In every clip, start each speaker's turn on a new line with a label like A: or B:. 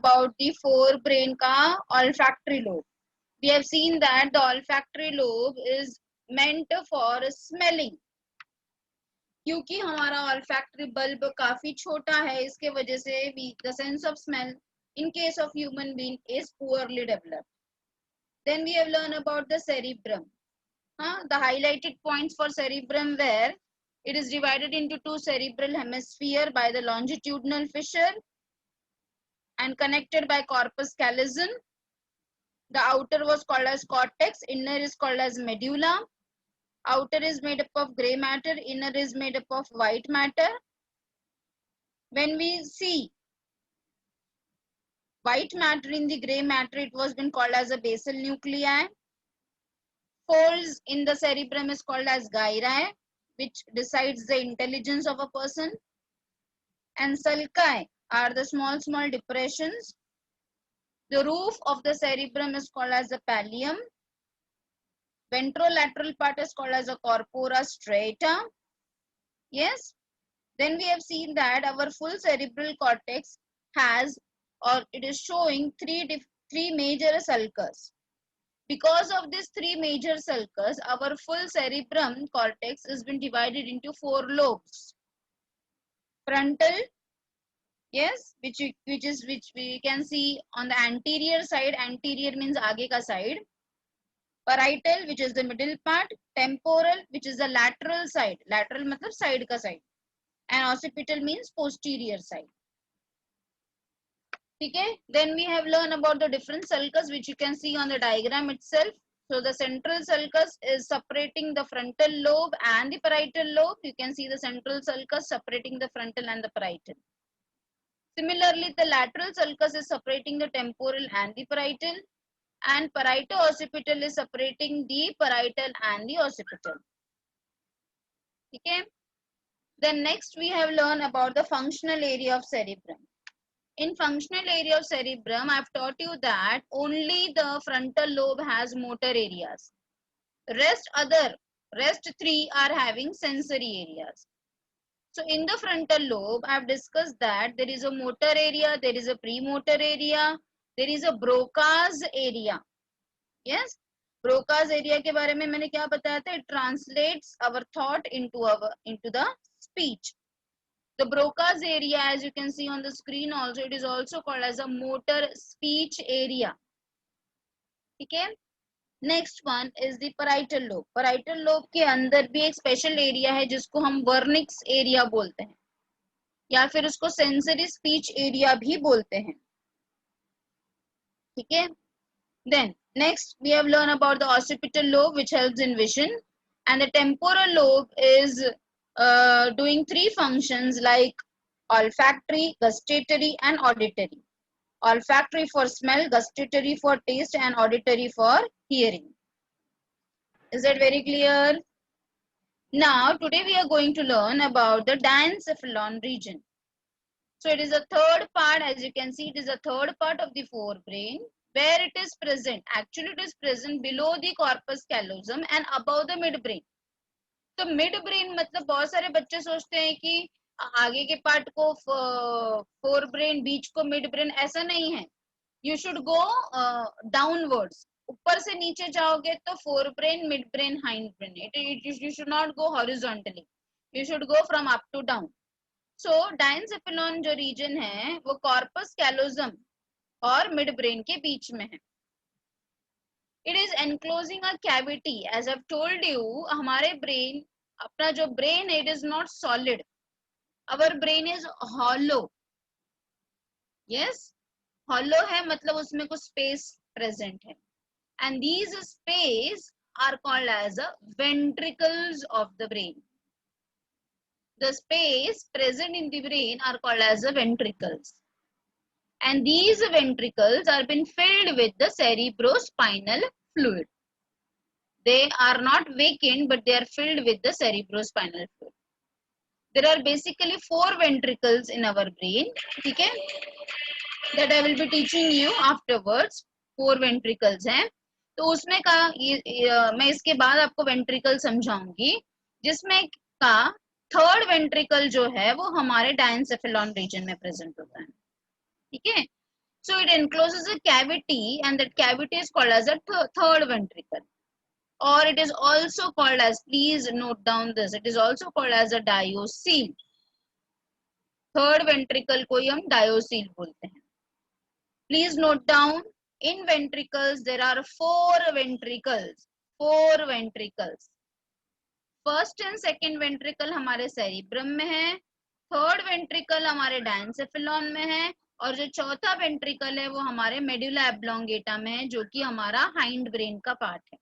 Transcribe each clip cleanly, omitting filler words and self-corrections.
A: about the forebrain का olfactory lobe. We have seen that the olfactory lobe is meant for smelling. क्योंकि हमारा olfactory bulb काफी छोटा है, इसके वजह से the sense of smell in case of human being is poorly developed. Then we have learned about the cerebrum. The highlighted points for cerebrum were it is divided into two cerebral hemisphere by the longitudinal fissure and connected by corpus callosum. The outer was called as cortex, inner is called as medulla. Outer is made up of gray matter, inner is made up of white matter. When we see white matter in the gray matter, it was been called as a basal nuclei. Folds in the cerebrum is called as gyri, which decides the intelligence of a person. And sulci are the small depressions. The roof of the cerebrum is called as a pallium. Ventrolateral part is called as a corpora strata. Yes. Then we have seen that our full cerebral cortex has, or it is showing three major sulcus. Because of these three major sulcus, our full cerebrum cortex has been divided into 4 lobes. Frontal, yes, which we can see on the anterior side. Anterior means आगे का side. Parietal, which is the middle part. Temporal, which is the lateral side. Lateral मतलब side का side. And occipital means posterior side. Okay. Then we have learned about the different sulcus, which you can see on the diagram itself. So the central sulcus is separating the frontal lobe and the parietal lobe. You can see the central sulcus separating the frontal and the parietal. Similarly, the lateral sulcus is separating the temporal and the parietal, and parieto-occipital is separating the parietal and the occipital. Okay. Then next we have learned about the functional area of cerebrum. In functional area of cerebrum, I have taught you that only the frontal lobe has motor areas. Rest 3 are having sensory areas. So in the frontal lobe, I have discussed that there is a motor area, there is a premotor area, there is a Broca's area. Yes, Broca's area के बारे में मैंने क्या बताया था? It translates our thought into the speech. The Broca's area, as you can see on the screen also, it is also called as a motor speech area. Okay. Next one is the parietal lobe. Parietal lobe के अंदर भी एक special area है जिसको हम Wernicke's area बोलते हैं, या फिर उसको sensory speech area भी बोलते हैं. ठीक है. Then next we have learned about the occipital lobe, which helps in vision, and the temporal lobe is doing 3 functions like olfactory, gustatory and auditory. Olfactory for smell, gustatory for taste and auditory for hearing. Is that very clear? Now today we are going to learn about the diencephalon region. So it is a third part, as you can see, it is a third part of the forebrain where it is present. Actually it is present below the corpus callosum and above the midbrain. तो mid brain मतलब बहुत सारे बच्चे सोचते हैं कि आगे के पार्ट को फोर ब्रेन, बीच को मिड ब्रेन, ऐसा नहीं है. You should go downwards. ऊपर से नीचे जाओगे तो forebrain, midbrain, hindbrain. You should not go horizontally, you should go from up to down. So diencephalon जो रीजन है वो कॉर्पस कैलोजम और मिड ब्रेन के बीच में है. It is enclosing a cavity. As I've told you, हमारे brain, अपना जो brain है, it is not solid. Our brain is hollow. Yes, hollow है मतलब उसमें कुछ space present है. And these space are called as the ventricles of the brain. The space present in the brain are called as the ventricles. And these ventricles are been filled with the cerebrospinal fluid. They are not vacant, but they are filled with the cerebrospinal fluid. There are basically 4 ventricles in our brain. Okay? That I will be teaching you afterwards. 4 ventricles हैं. तो उसमें का मैं इसके बाद आपको ventricle समझाऊंगी, जिसमें का थर्ड ventricle जो है वो हमारे diencephalon region में present होता है. ठीक है. So it encloses a cavity, and that cavity is called as a third ventricle, or it is also called as, please note down this, it is also called as a diocele. Third ventricle को ही हम diocoele बोलते हैं. Please note down, in ventricles there are four ventricles. First and second ventricle हमारे cerebrum में है, third ventricle हमारे diencephalon में है, और जो चौथा वेंट्रिकल है वो हमारे मेडुला ऑब्लोंगेटा में है, जो कि हमारा हाइंड ब्रेन का पार्ट है.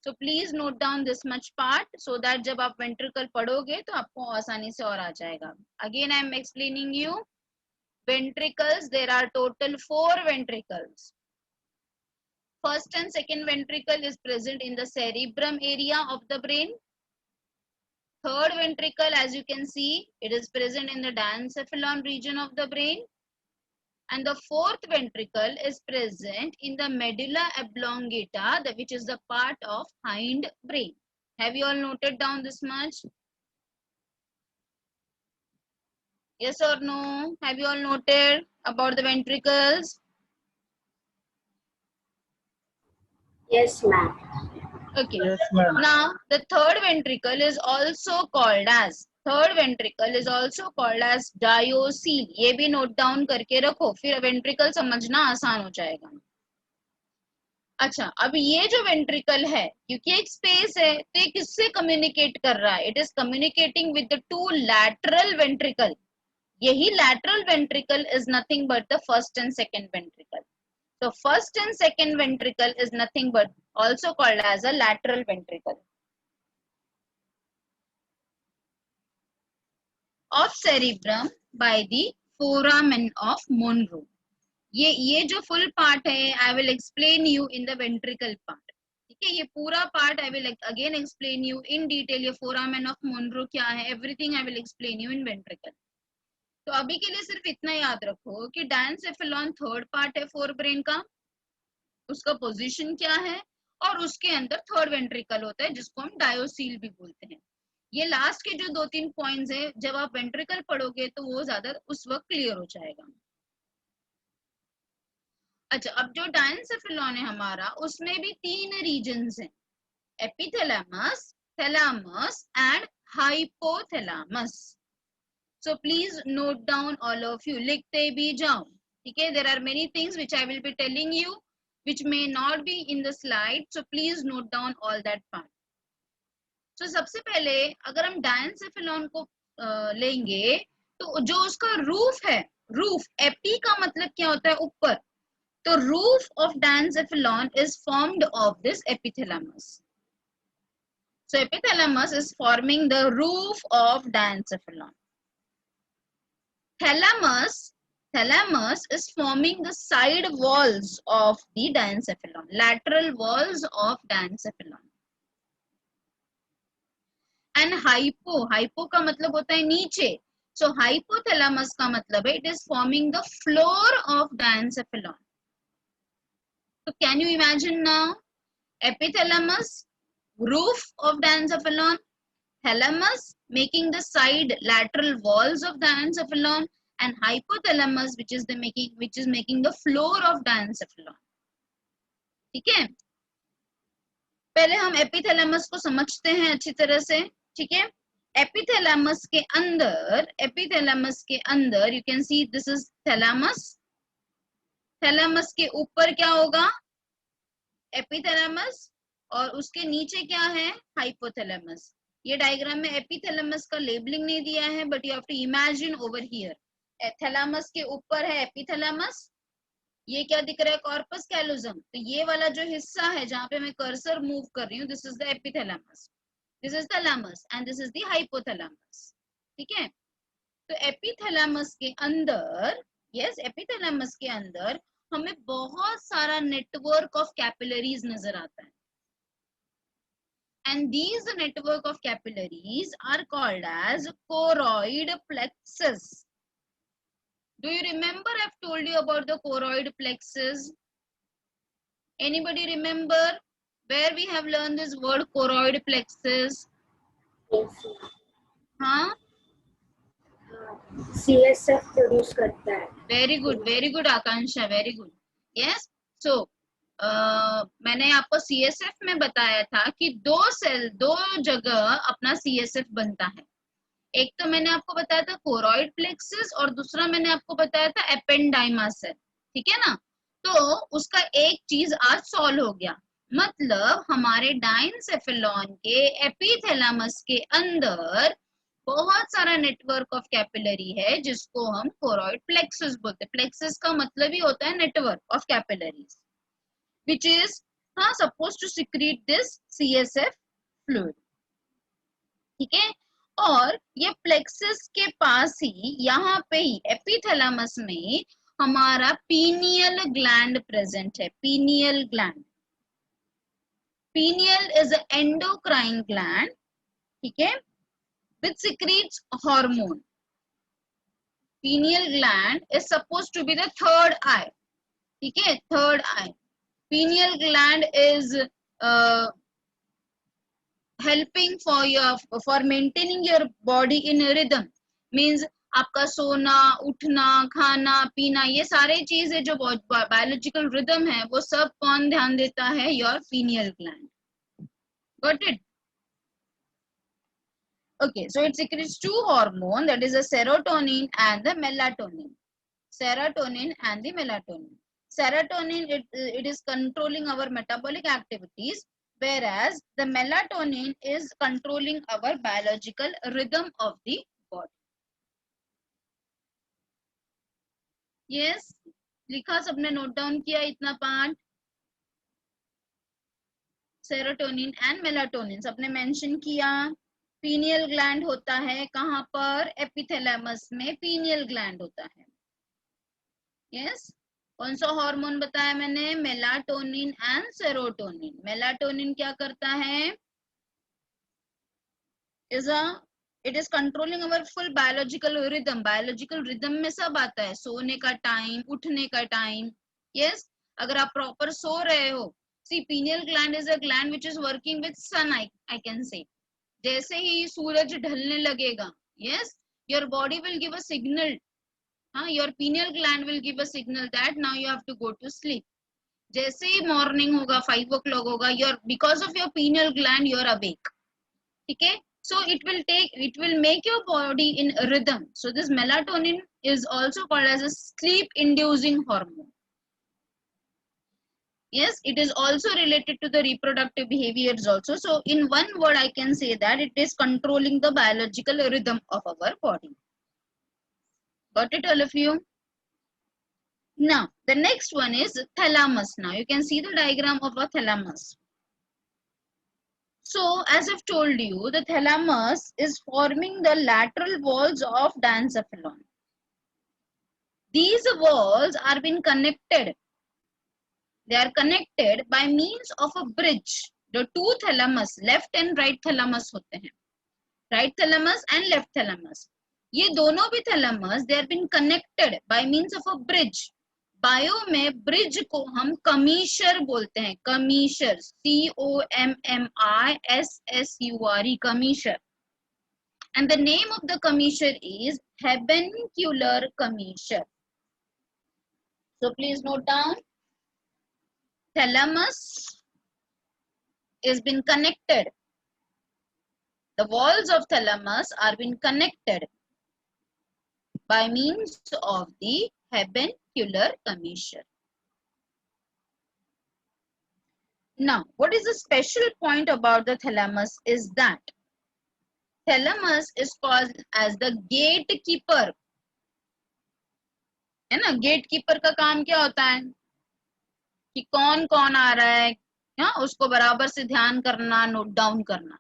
A: सो please note down this much part, so that जब आप वेंट्रिकल पढ़ोगे तो आपको आसानी से और आ जाएगा. Again I am explaining you. Ventricles, there are total 4 ventricles. First and second ventricle is present in the cerebrum area of the brain. Third ventricle, as you can see, it is present in the diencephalon region of the brain. And the fourth ventricle is present in the medulla oblongata, which is the part of hind brain. Have you all noted down this much? Yes or no? Have you all noted about the ventricles?
B: Yes, ma'am.
A: Okay.
C: Yes, ma'am.
A: Now the third ventricle is also called as diocele. ये भी note down करके रखो, फिर ventricle समझना आसान हो जाएगा. अच्छा, अब ये जो वेंट्रिकल है, क्योंकि एक स्पेस है, तो ये किससे कम्युनिकेट कर रहा है? It is communicating with the two lateral ventricle. यही lateral ventricle is nothing but the first and second ventricle. So first and second ventricle is nothing but also called as a lateral ventricle of cerebrum by the foramen of Monro. ये जो full part है, I will explain you in the ventricle part. ठीक है, ये पूरा part I will again explain you in detail. ये foramen of Monro क्या है, everything I will explain you in ventricle. तो अभी के लिए सिर्फ इतना याद रखो कि डायंसेफेलॉन थर्ड पार्ट है फोर ब्रेन का, उसका पोजीशन क्या है, और उसके अंदर थर्ड वेंट्रिकल होता है जिसको हम डायोसील भी बोलते हैं. ये लास्ट के जो 2-3 पॉइंट्स है, जब आप वेंट्रिकल पढ़ोगे तो वो ज्यादा उस वक्त क्लियर हो जाएगा. अच्छा, अब जो डायंसेफेलॉन है हमारा, उसमें भी 3 रीजन्स हैं, epithalamus, thalamus and hypothalamus. So please note down all of you, लिखते भी जाओ. ठीक है, there are many things which I will be telling you which may not be in the slide, so please note down all that part. So सबसे पहले अगर हम diencephalon को लेंगे, तो जो उसका रूफ है, रूफ, एपी का मतलब क्या होता है? ऊपर. तो roof of diencephalon is formed of this epithalamus. So epithalamus is forming the roof of diencephalon. Thalamus is forming the side walls of the diencephalon, lateral walls of diencephalon. And hypo का मतलब होता है नीचे. So hypothalamus का मतलब है it is forming the floor of diencephalon. So can you imagine now? Epithalamus, roof of diencephalon, thalamus making the side lateral walls of diencephalon, and hypothalamus which is making the floor of diencephalon. ठीक है, पहले हम epithalamus को समझते हैं अच्छी तरह से. ठीक है, एपिथैलेमस के अंदर you can see this is thalamus. Thalamus के ऊपर क्या होगा? एपिथैलेमस, और उसके नीचे क्या है? हाइपोथैलेमस. ये डायग्राम में एपिथैलेमस का लेबलिंग नहीं दिया है, but you have to imagine over here. Thalamus के ऊपर है एपिथैलेमस. ये क्या दिख रहा है? Corpus callosum. तो ये वाला जो हिस्सा है जहां पे मैं कर्सर मूव कर रही हूँ, this is the epithalamus, this is thalamus and this is the hypothalamus. ठीक है, तो एपिथैलेमस के अंदर, यस, एपिथैलेमस के अंदर हमें बहुत सारा नेटवर्क ऑफ कैपिलरीज नजर आता है. And these network of capillaries are called as choroid plexus. Do you remember I've told you about the choroid plexus? Anybody remember where we have learned this word choroid plexus?
B: Yes, ma'am.
A: Huh?
B: CSF produce करता है।
A: Very good आकांक्षा, very good. Yes, सो मैंने आपको CSF में बताया था कि दो जगह अपना सीएसएफ बनता है। एक तो मैंने आपको बताया था कोरॉइड प्लेक्सस और दूसरा मैंने आपको बताया था एपेंडाइमा सेल, ठीक है ना। तो उसका एक चीज आज सॉल्व हो गया, मतलब हमारे डाइनसेफेलॉन के एपिथैलेमस के अंदर बहुत सारा नेटवर्क ऑफ कैपिलरी है जिसको हम कोरॉइड प्लेक्सस बोलते हैं। प्लेक्सस का मतलब ही होता है network of capillaries which is supposed to secrete this CSF fluid, ठीक है। और ये प्लेक्सस के पास ही यहाँ पे ही एपिथैलेमस में हमारा पीनियल ग्लैंड प्रेजेंट है। Pineal gland, pineal is a endocrine gland, ठीक है, which secretes hormone. Pineal gland is supposed to be the third eye, ठीक है, third I. Pineal gland is helping for maintaining your body in rhythm, means आपका सोना, उठना, खाना, पीना, ये सारे चीजें जो बायोलॉजिकल रिदम है वो सब कौन ध्यान देता है? Your pineal gland. Got it? Okay, so it secretes two hormones, that is the serotonin and the melatonin. Serotonin and the melatonin. Serotonin, it is controlling our metabolic activities, whereas the melatonin is controlling our biological rhythm of the body. Yes, लिखा सबने, note down किया इतना part? Serotonin and melatonin सबने mention किया। Pineal gland होता है कहां पर? एपिथैलेमस में पीनियल ग्लैंड होता है। यस, कौन सा हार्मोन बताया मैंने? Melatonin and serotonin. मेलाटोनिन क्या करता है? It is controlling our full biological rhythm. Biological rhythm में सब आता है, सोने का टाइम, उठने का टाइम। यस, अगर आप प्रॉपर सो रहे हो, see pineal gland is a gland which is working with sun, I can say. जैसे ही सूरज ढलने लगेगा, yes, your body will give a signal, your pineal gland will give a signal that now you have to go to sleep. जैसे ही morning होगा, 5 o'clock होगा, your because of your pineal gland you are awake, ठीक है। So it will make your body in rhythm. So this melatonin is also called as a sleep inducing hormone. Yes, it is also related to the reproductive behaviors also. So in one word I can say that it is controlling the biological rhythm of our body. Got it, all of you? Now the next one is thalamus. Now you can see the diagram of a thalamus. So as I've told you, the thalamus is forming the lateral walls of diencephalon. These walls are being connected. They are connected by means of a bridge. The two thalamus, left and right thalamus होते हैं. Right thalamus and left thalamus. ये दोनों भी thalamus, they are being connected by means of a bridge. Bio में bridge को हम कमीशर बोलते हैं, कमीशर, COMMISSURE, कमीशर। And the name of the commissure is Habencular commissure. So please note down, thalamus is been connected. The walls of thalamus are been connected by means of the Habencular commissure. Now, what is the special point about the thalamus is that thalamus is called as the gatekeeper. है ना, gatekeeper का काम क्या होता है कि कौन कौन आ रहा है, उसको बराबर से ध्यान करना, नोट डाउन करना।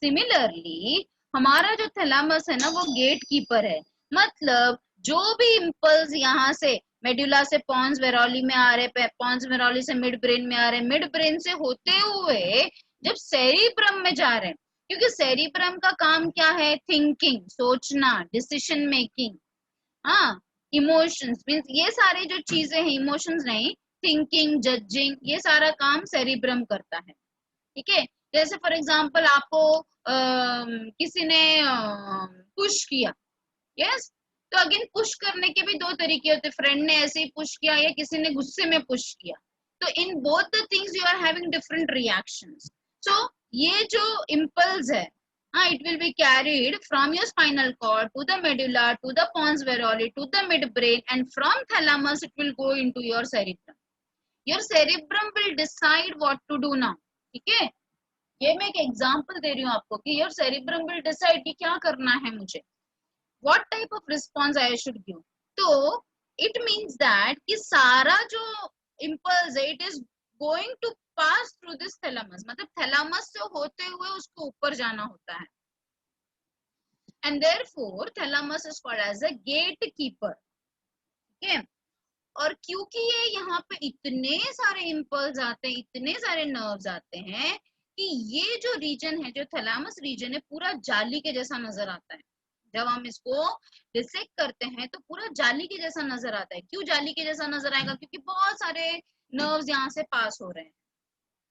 A: सिमिलरली हमारा जो थैलामस है ना, वो गेटकीपर है। मतलब जो भी इंपल्स यहाँ से मेडुला से पॉन्स वेरोली में आ रहे, पॉन्स वेरोली से मिड ब्रेन में आ रहे, मिड ब्रेन से होते हुए जब सेरिब्रम में जा रहे हैं, क्योंकि सेरिब्रम का काम क्या है? थिंकिंग, सोचना, डिसीजन मेकिंग, हाँ, इमोशंस, मींस ये सारी जो चीजें हैं, इमोशंस नहीं, थिंकिंग, जजिंग, ये सारा काम सेरिब्रम करता है, ठीक है। जैसे फॉर एग्जांपल आपको किसी ने पुश किया, यस, तो अगेन पुश करने के भी दो तरीके होते हैं, फ्रेंड ने ऐसे ही पुश किया या किसी ने गुस्से में पुश किया, तो in both the things you are having different reactions. So ये जो इम्पल्स है, it will be carried from your spinal cord to the medulla to the pons varoli to the midbrain, and from thalamus it will go into your cerebrum. Your cerebrum will decide what to do now. ठीक है, ये मैं एक example दे रही हूँ आपको कि your cerebrum will decide कि क्या करना है मुझे, what type of response I should give. तो it means that कि सारा जो impulse है, it is going to pass through this thalamus, मतलब thalamus से होते हुए उसको ऊपर जाना होता है. And therefore thalamus is called as a gatekeeper. Okay? और क्योंकि ये यहाँ पे इतने सारे इम्पल्स आते हैं, इतने सारे नर्व्स आते हैं कि ये जो रीजन है, जो थैलामस रीजन है, पूरा जाली के जैसा नजर आता है. जब हम इसको डिसेक्ट करते हैं तो पूरा जाली के जैसा नजर आता है. क्यों जाली के जैसा नजर आएगा? क्योंकि बहुत सारे नर्व्स यहाँ से पास हो रहे हैं.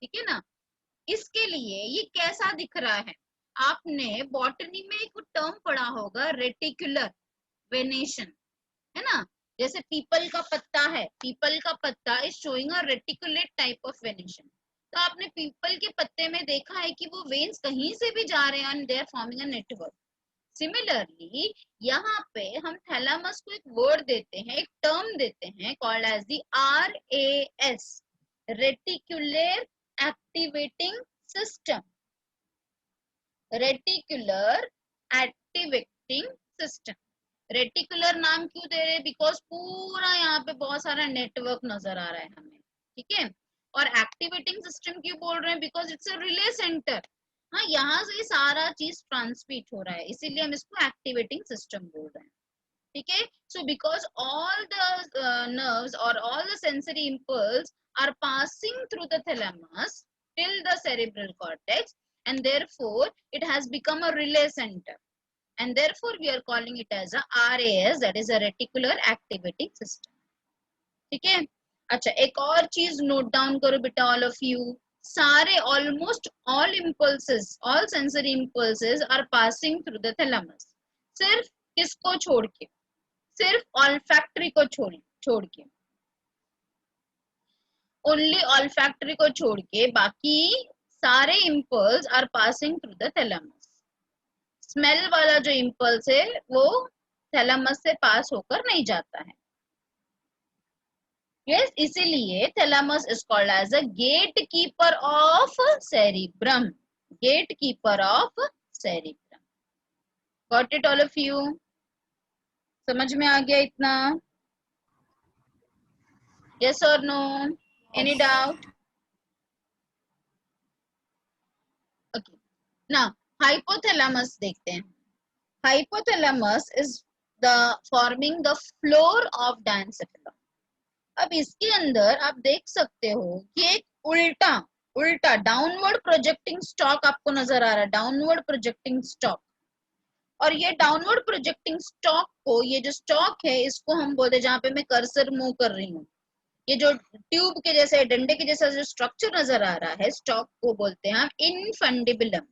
A: ठीक है ना. इसके लिए ये कैसा दिख रहा है? आपने बॉटनी में एक टर्म पढ़ा होगा, रेटिकुलर वेनेशन, है ना. जैसे पीपल का पत्ता है, पीपल का पत्ता is showing a reticulate type of venation. तो आपने पीपल के पत्ते में देखा है कि वो वेन्स कहीं से भी जा रहे हैं and they are forming a network. Similarly यहाँ पे हम थैलामस को एक वर्ड देते हैं, एक टर्म देते हैं, called as the RAS, reticular activating system. Reticular activating system. Reticular नाम क्यों दे रहे? बिकॉज पूरा यहाँ पे बहुत सारा नेटवर्क नजर आ रहा है हमें. ठीक है. और एक्टिवेटिंग सिस्टम क्यों बोल रहे हैं? Because it's a relay centre. हाँ, यहाँ से सारा चीज ट्रांसमिट हो रहा है, इसीलिए हम इसको एक्टिवेटिंग सिस्टम बोल रहे हैं. ठीक है. So because all the nerves और all the sensory impulse are passing through the thalamus till the cerebral cortex, and therefore it has become a relay center, and therefore we are calling it as a RAS, that is a reticular activating system. ठीक है. अच्छा, एक और चीज note down करो बेटा all of you. सारे almost all impulses, all sensory impulses are passing through the thalamus. सिर्फ किसको छोड़ के? सिर्फ ऑल्फैक्टरी को छोड़ के, ओनली ऑल्फैक्टरी को छोड़ के बाकी सारे impulse are passing through the thalamus. Smell वाला जो इम्पल्स है वो थैलेमस से पास होकर नहीं जाता है. यस, इसीलिए thalamus is called as a gatekeeper of cerebrum. Gatekeeper of cerebrum. Got it all of you? समझ में आ गया इतना? यस और no? Any doubt? Okay. Now hypothalamus देखते हैं. Hypothalamus is the forming the floor of diencephalon. अब इसके अंदर आप देख सकते हो कि एक उल्टा उल्टा डाउनवर्ड प्रोजेक्टिंग स्टॉक आपको नजर आ रहा है. Downward projecting stock. और ये डाउनवर्ड प्रोजेक्टिंग स्टॉक को, ये जो स्टॉक है इसको हम बोलते हैं, जहां पे मैं कर्सर मूव कर रही हूँ, ये जो ट्यूब के जैसे, डंडे के जैसा जो स्ट्रक्चर नजर आ रहा है, स्टॉक को बोलते हैं हम इनफंडिबुलम.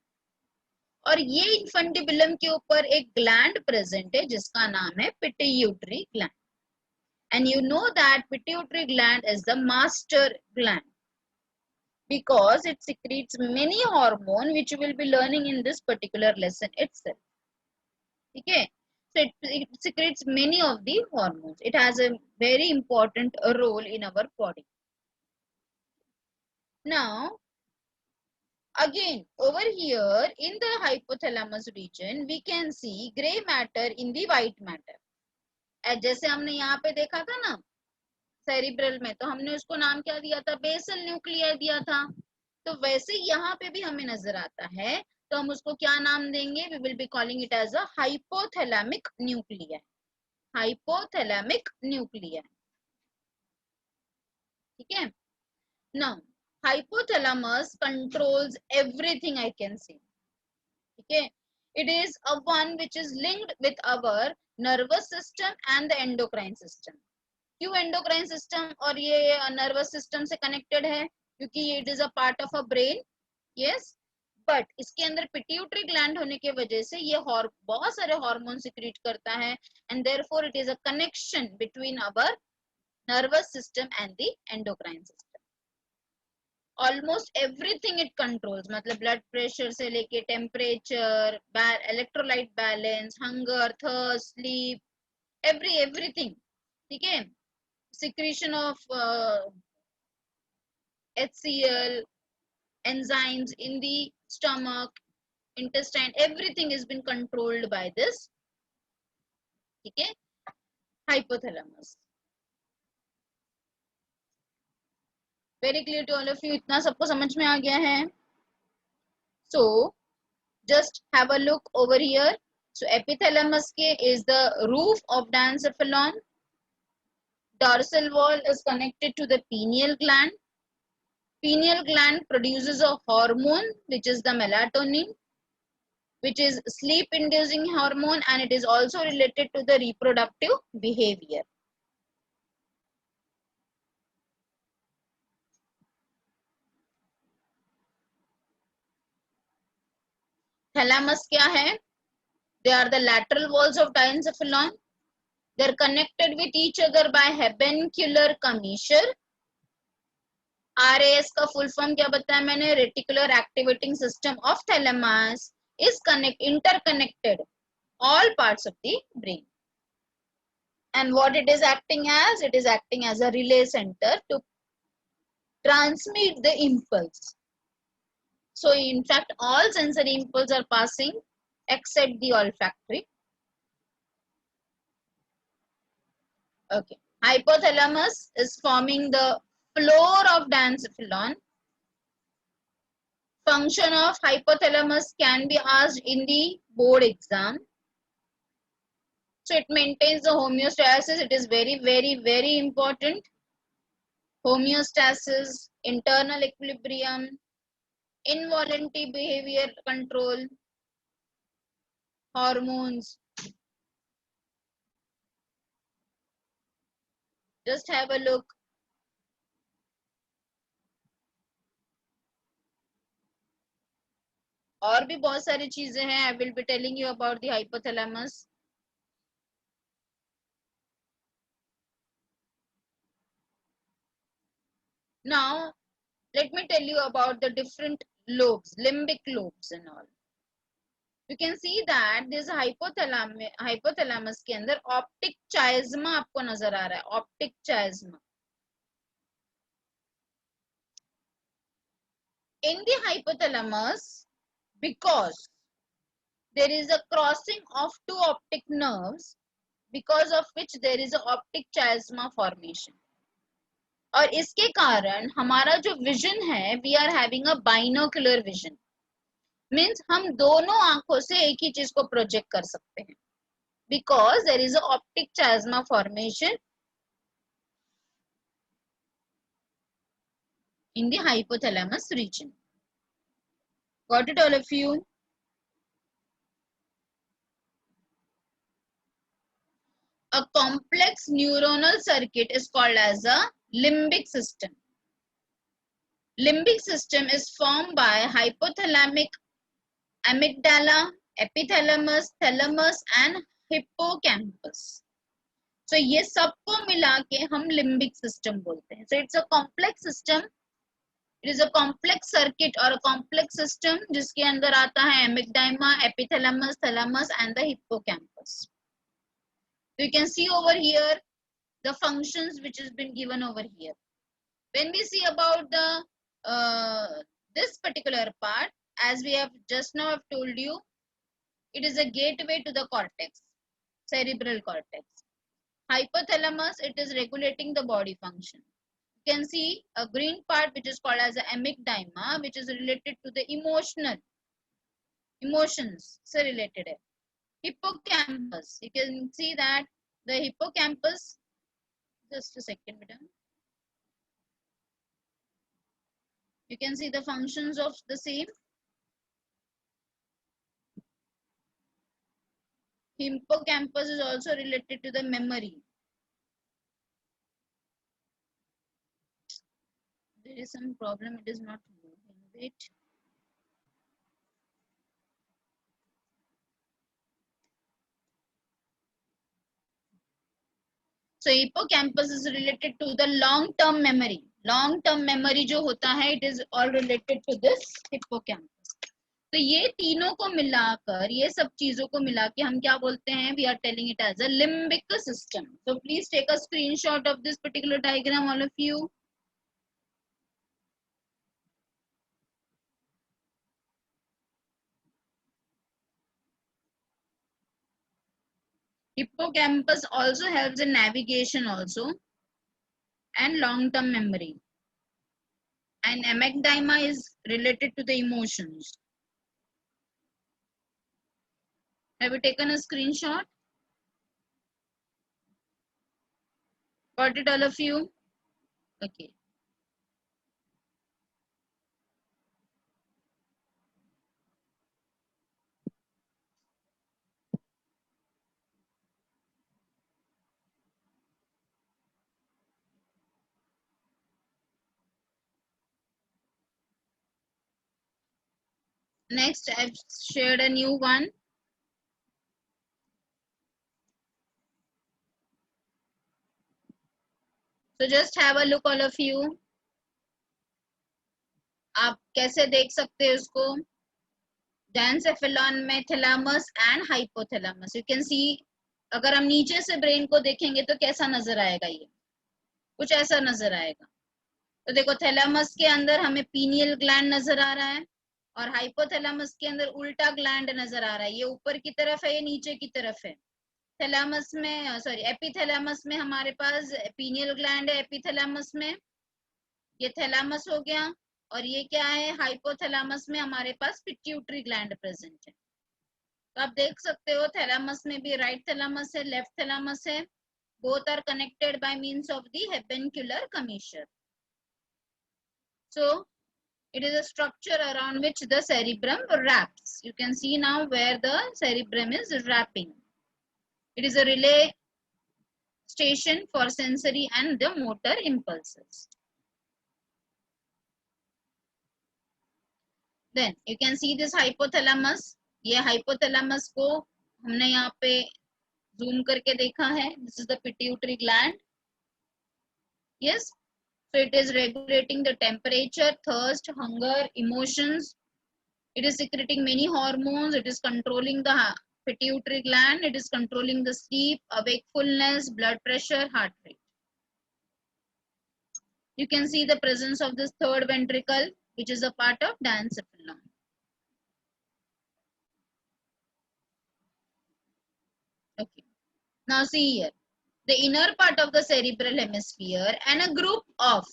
A: और ये इनफंडिबुलम के ऊपर एक ग्लैंड प्रेजेंट है जिसका नाम है pituitary gland. And you know that pituitary gland is the master gland because it secretes many hormones which you will be learning in this particular lesson itself. Okay, so it secretes many of the hormones. It has a very important role in our body. Now, again over here in the hypothalamus region, we can see gray matter in the white matter. जैसे हमने यहाँ पे देखा था ना cerebral में, तो हमने उसको नाम क्या दिया था? बेसल न्यूक्लियर दिया था. तो वैसे यहाँ पे भी हमें नजर आता है, तो हम उसको क्या नाम देंगे? We will be calling it as a hypothalamic nuclear. Hypothalamic nuclear. ठीक है. Now hypothalamus controls everything I can see. ठीक है. It is a one which is linked with our nervous system and the endocrine system. क्यों endocrine system और ये nervous system से connected है? क्योंकि it is a part of a brain. Yes, but इसके अंदर पिट्यूटरी ग्लैंड होने की वजह से ये बहुत सारे हार्मोन सिक्रीट करता है, and therefore it is a connection between our nervous system and the endocrine system. Almost everything it controls, मतलब ब्लड प्रेशर से लेके temperature, electrolyte balance, hunger, thirst, sleep, everything. ठीक है. Secretion of HCl, enzymes in the stomach, intestine, everything has been controlled by this. ठीक है. Hypothalamus. Very clear to all of you. इतना सबको समझ में आ गया है? So just have a look over here. So epithalamus ke is the roof of diencephalon. Dorsal wall is connected to the pineal gland. Pineal gland produces a hormone which is the melatonin, which is sleep inducing hormone, and it is also related to the reproductive behavior. Thalamus क्या है? They are the lateral walls of diencephalon. They are connected with each other by habencular commissure. RAS का full form क्या बताया मैंने? Reticular activating system of thalamus is interconnected all parts of the brain. And what it is acting as? It is acting as a relay center to transmit the impulse. So in fact, all sensory impulses are passing except the olfactory. Okay. Hypothalamus is forming the floor of diencephalon. Function of hypothalamus can be asked in the board exam. So it maintains the homeostasis. It is very important. Homeostasis, internal equilibrium, involuntary behavior control, hormones. Just have a look. और भी बहुत सारी चीजें हैं. I will be telling you about the hypothalamus. Now, let me tell you about the different lobes, limbic lobes and all. You can see that this hypothalamus के अंदर optic chiasma आपको नजर आ रहा है. Optic chiasma. In the hypothalamus, because there is a crossing of two optic nerves, because of which there is a optic chiasma formation. और इसके कारण हमारा जो विजन है, we are having a binocular vision. Means हम दोनों आंखों से एक ही चीज को प्रोजेक्ट कर सकते हैं. Because there is a optic chiasma formation in the hypothalamus region. Got it, all of you? A complex neuronal circuit is called as a limbic system. Limbic system is formed by hypothalamic amygdala, epithalamus, thalamus and hippocampus. So ये सबको मिला के हम limbic system बोलते हैं. So it's a complex system. It is a complex circuit or a complex system जिसके अंदर आता है amygdala, epithalamus, thalamus and the hippocampus. So you can see over here the functions which has been given over here. When we see about the this particular part, as we have just now have told you, it is a gateway to the cortex, cerebral cortex. Hypothalamus, it is regulating the body function. You can see a green part which is called as the amygdala, which is related to the emotions, so related. Hippocampus, you can see that the hippocampus, just a second, madam. You can see the functions of the same. Hippocampus is also related to the memory. There is some problem, it is not moving. Wait. So hippocampus is related to the long term memory. Long term memory जो होता है, it is all related to this hippocampus. तो ये तीनों को मिलाकर, ये सब चीजों को मिला के हम क्या बोलते हैं? We are telling it as a limbic system. So please take a screenshot of this particular diagram, all of you. Hippocampus also helps in navigation also and long-term memory. And amygdala is related to the emotions. Have you taken a screenshot? Got it, all of you? Okay. Next, I've shared a new one. So just have a look, all of you. आप कैसे देख सकते हैं उसको? Diencephalon में thalamus and hypothalamus. You can see, अगर हम नीचे से ब्रेन को देखेंगे तो कैसा नजर आएगा? ये कुछ ऐसा नजर आएगा. तो देखो, थैलेमस के अंदर हमें पीनियल ग्लैंड नजर आ रहा है और हाइपोथैलेमस के अंदर उल्टा ग्लैंड नजर आ रहा है. ये ऊपर की तरफ है, ये नीचे की तरफ है. थैलेमस में, सॉरी, एपिथैलेमस में हमारे पास पीनियल ग्लैंड है. एपिथैलेमस में ये थैलेमस हो गया. और ये क्या है? हाइपोथैलेमस में हमारे पास पिट्यूटरी ग्लैंड प्रेजेंट है. तो आप देख सकते हो, थैलेमस में भी राइट थैलेमस है, लेफ्ट थैलेमस है. Both are connected by means of the habenular commissure. So it is a structure around which the cerebrum wraps. You can see now where the cerebrum is wrapping. It is a relay station for sensory and the motor impulses. Then you can see this hypothalamus. ये hypothalamus को हमने यहाँ पे zoom करके देखा है. This is the pituitary gland. Yes. So it is regulating the temperature, thirst, hunger, emotions. It is secreting many hormones. It is controlling the pituitary gland. It is controlling the sleep, wakefulness, blood pressure, heart rate. You can see the presence of this third ventricle, which is a part of diencephalon. Okay. Now see here, the inner part of the cerebral hemisphere and a group of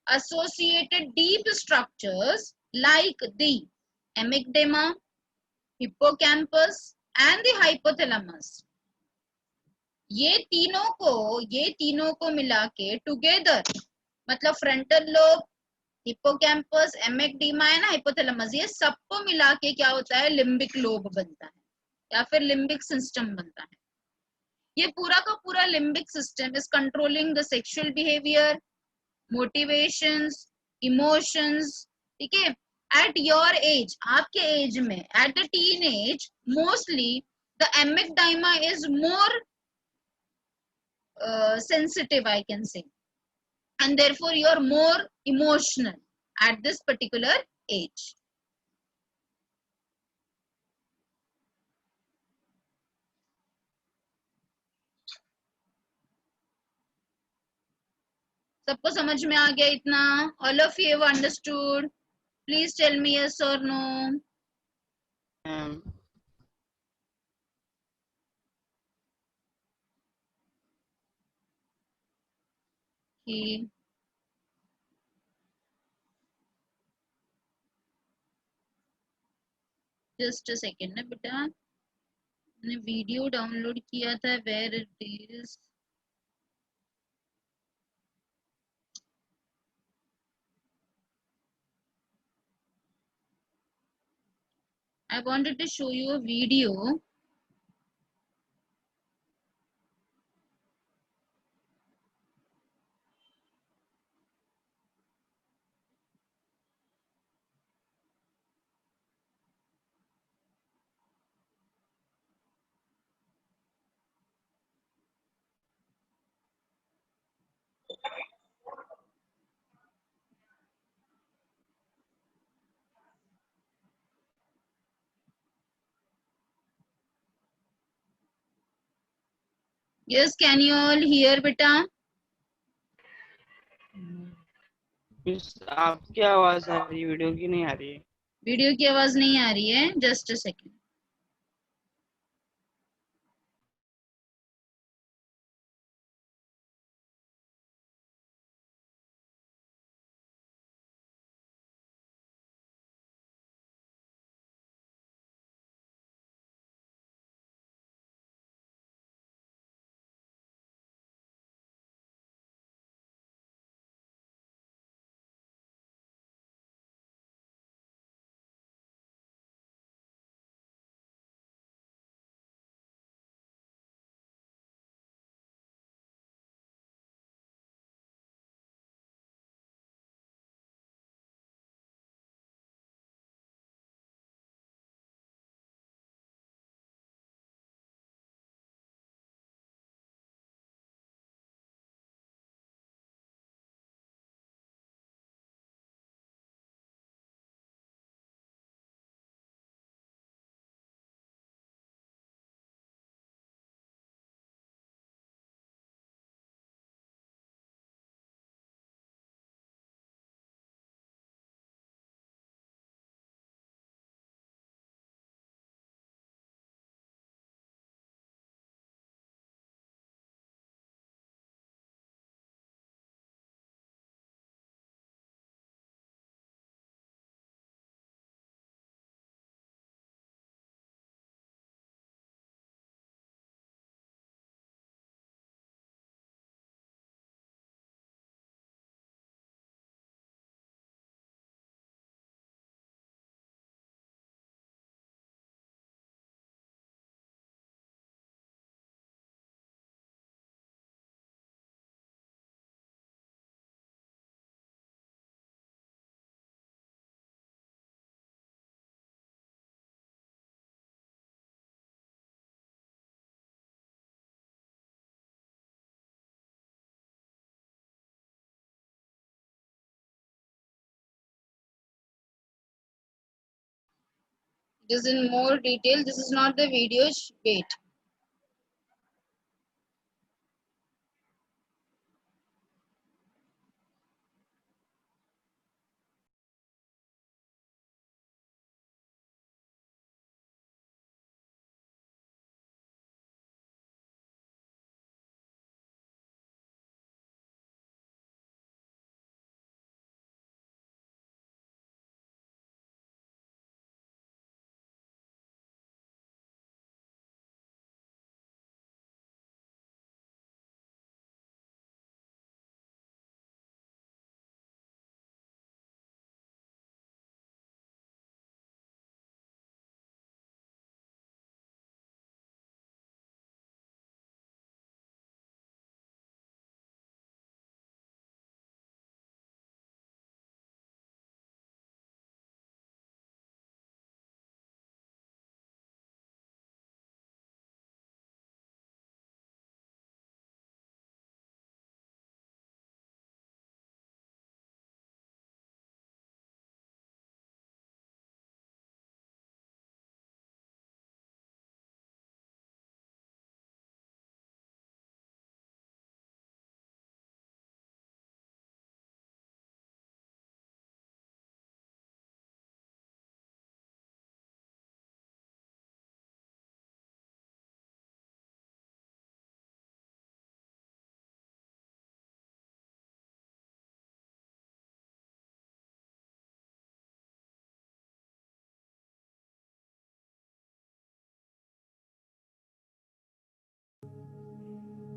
A: associated deep structures like the amygdala, hippocampus and the hypothalamus. ये तीनों को मिला के together, मतलब frontal lobe, hippocampus, amygdala and hypothalamus, ये सबको मिला के क्या होता है? लिम्बिक लोब बनता है या फिर लिम्बिक सिस्टम बनता है. ये पूरा का पूरा limbic system is controlling the sexual behaviour, motivations, emotions. ठीक है. एट योर एज, आपके एज में, at the teen age, mostly the amygdala is more sensitive, I can say, and therefore you are more emotional at this particular age. सबको समझ में आ गया इतना? All of you have understood? Please tell me yes or no. Okay. Just a second ना बेटा, मैंने video download किया था. Where it is? I wanted to show you a video. Yes, can you all hear beta?
C: Miss आपकी आवाज आ रही है, video की नहीं आ रही है।
A: वीडियो की आवाज नहीं आ रही है, just a second. It is in more detail. This is not the video. Wait.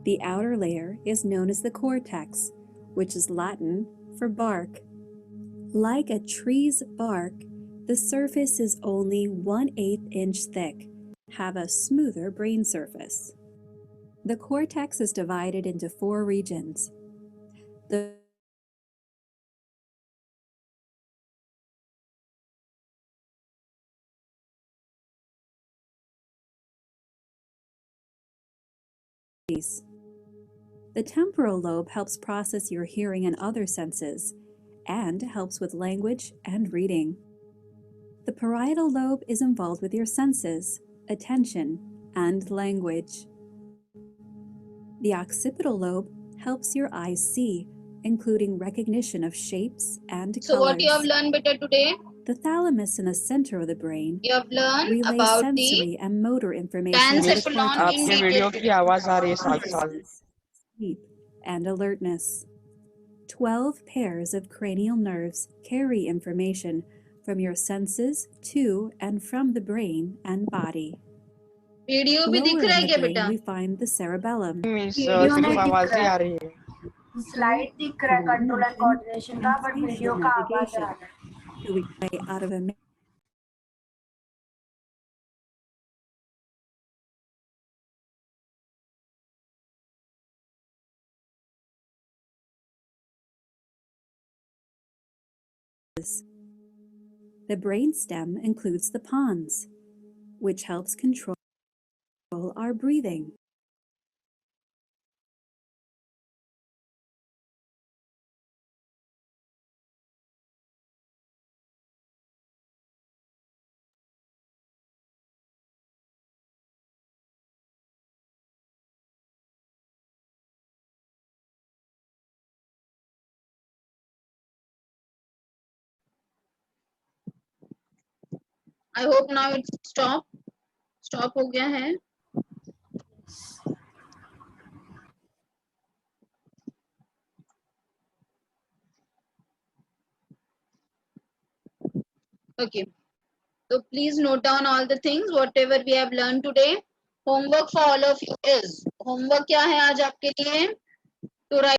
D: The outer layer is known as the cortex, which is Latin for bark. Like a tree's bark, the surface is only 1/8 inch thick, have a smoother brain surface. The cortex is divided into 4 regions. The temporal lobe helps process your hearing and other senses, and helps with language and reading. The parietal lobe is involved with your senses, attention, and language. The occipital lobe helps your eyes see, including recognition of shapes and
A: So what you have
D: colors.
A: learned better today?
D: The thalamus in the center of the brain
A: You have learned
D: relays
A: about the
D: sensory and motor information to the
A: Dancephalon in
C: आपके
D: cortex,
C: video
A: detail.
C: की आवाज आ रही है साथ साथ
D: consciousness, sleep, and alertness. 12 pairs of cranial nerves carry information from your senses to and from the brain and body.
A: Video भी दिख
D: Lower
A: रहा
D: in
A: है
D: the
A: क्या
D: brain,
A: बेटा?
D: we find the cerebellum.
C: Means
B: video
C: सिर्फ
B: में दिख
C: आवाज ही
B: रहा
C: आ
B: है,
C: रही है
B: स्लाइड दिख रहा है कंट्रोल एंड कोऑर्डिनेशन का, बट
D: Spatial
B: वीडियो का आवाज आ
D: navigation.
B: रहा है.
D: So we way out of a The brainstem includes the pons, which helps control our breathing.
A: I hope now it's stop हो गया है. Okay. So please note down all the things whatever we have learned today. Homework for all of you is, homework क्या है आज आपके लिए? To write